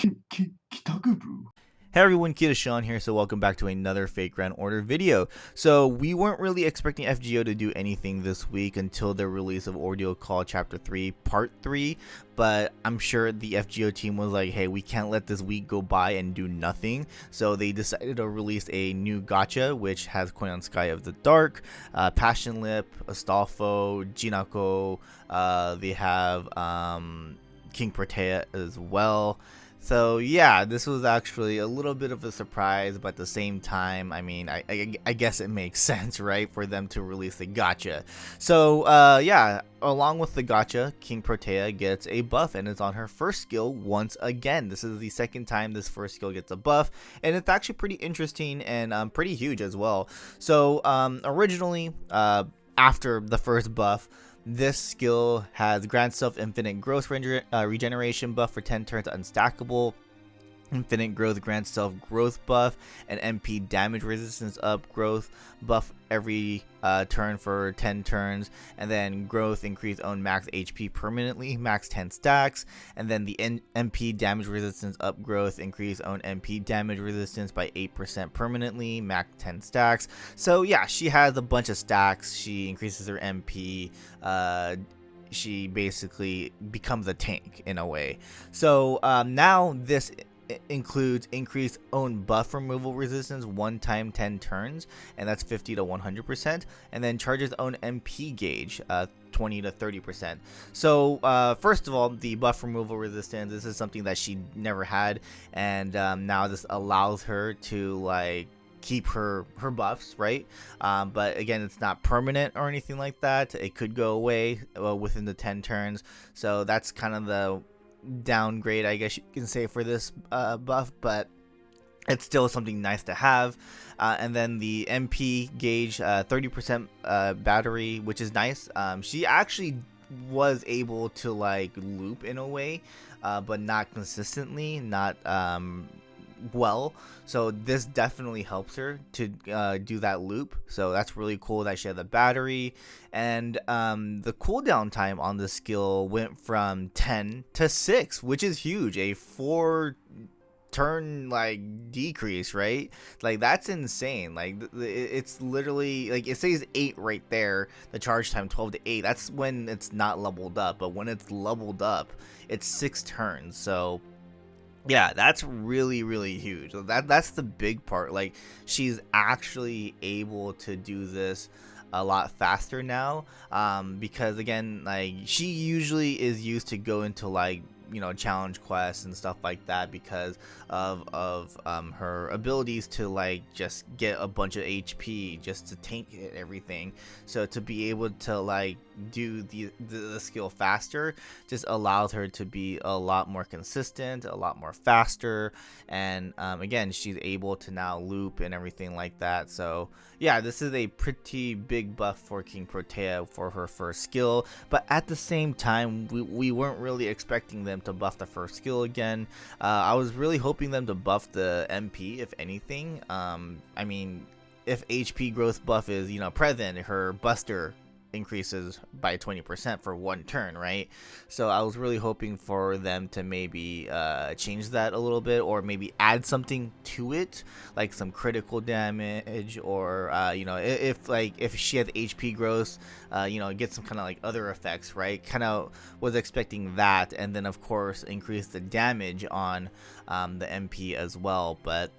Kitakubu. Hey everyone, KitaSean here, so welcome back to another Fake Grand Order video. So we weren't really expecting FGO to do anything this week until the release of Ordeal Call Chapter 3 Part 3, but I'm sure the FGO team was like, hey, we can't let this week go by and do nothing, so they decided to release a new gacha, which has Coin on Sky of the Dark, Passion Lip, Astolfo, Jinako, they have Kingprotea as well. So yeah, this was actually a little bit of a surprise, but at the same time, I mean, I guess it makes sense, right, for them to release the gacha. So yeah, along with the gacha, Kingprotea gets a buff, and it's on her first skill once again. This is the second time this first skill gets a buff, and it's actually pretty interesting and pretty huge as well. So originally, after the first buff, this skill has Grand Self Infinite Growth Regeneration buff for 10 turns unstackable, Infinite Growth Grand Self Growth buff, and MP Damage Resistance up growth buff every turn for 10 turns, and then growth increase own max HP permanently, max 10 stacks, and then the MP Damage Resistance up growth increase own MP Damage Resistance by 8% permanently, max 10 stacks. So yeah, she has a bunch of stacks, she increases her MP, she basically becomes a tank in a way. So now this includes increased own buff removal resistance one time 10 turns, and that's 50 to 100%, and then charges own MP gauge 20 to 30%. So first of all, the buff removal resistance, this is something that she never had, and now this allows her to like keep her buffs, right? But again, it's not permanent or anything like that. It could go away within the 10 turns, so that's kind of the downgrade, I guess you can say, for this buff, but it's still something nice to have. And then the MP gauge, 30% battery, which is nice. She actually was able to like loop in a way, but not consistently, not well, so this definitely helps her to do that loop. So that's really cool that she had the battery, and the cooldown time on the skill went from 10 to 6, which is huge. A 4 turn like decrease, right? Like that's insane. Like it's literally like it says 8 right there, the charge time 12 to 8. That's when it's not leveled up, but when it's leveled up, it's 6 turns. So yeah, that's really huge. That's the big part. Like she's actually able to do this a lot faster now, because again, like she usually is used to go into like, you know, challenge quests and stuff like that because of her abilities to like just get a bunch of HP just to tank it, everything. So to be able to like do the skill faster just allows her to be a lot more consistent, a lot more faster, and again, she's able to now loop and everything like that. So yeah, this is a pretty big buff for Kingprotea for her first skill, but at the same time, we weren't really expecting them to buff the first skill again. I was really hoping them to buff the MP, if anything. I mean, if HP growth buff is, you know, present, her Buster increases by 20% for one turn, right? So I was really hoping for them to maybe change that a little bit, or maybe add something to it, like some critical damage, or you know, if she has HP growth, you know, get some kind of like other effects, right? Kind of was expecting that, and then of course increase the damage on the MP as well, but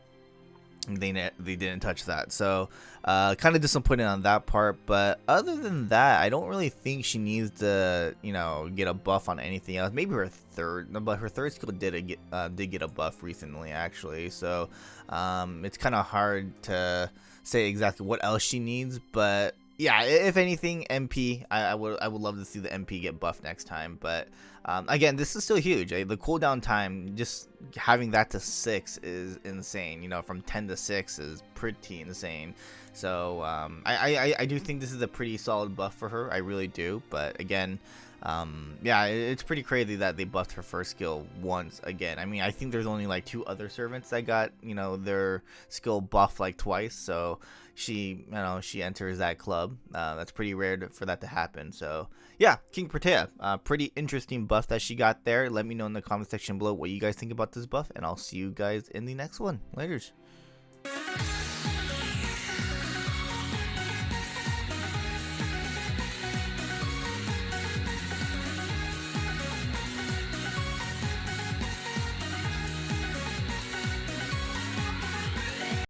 they didn't touch that. So kind of disappointed on that part, but other than that, I don't really think she needs to, you know, get a buff on anything else. Maybe her third, but her third skill did get a buff recently, actually. So it's kind of hard to say exactly what else she needs, but yeah, if anything, MP, I would love to see the MP get buffed next time. But again, this is still huge. The cooldown time, just having that to 6 is insane. You know, from 10 to 6 is pretty insane. So I do think this is a pretty solid buff for her. I really do. But again, Yeah, it's pretty crazy that they buffed her first skill once again. I mean, I think there's only like 2 other servants that got, their skill buffed like twice. So she enters that club. That's pretty rare for that to happen. So yeah, Kingprotea, pretty interesting buff that she got there. Let me know in the comment section below what you guys think about this buff, and I'll see you guys in the next one. Laters.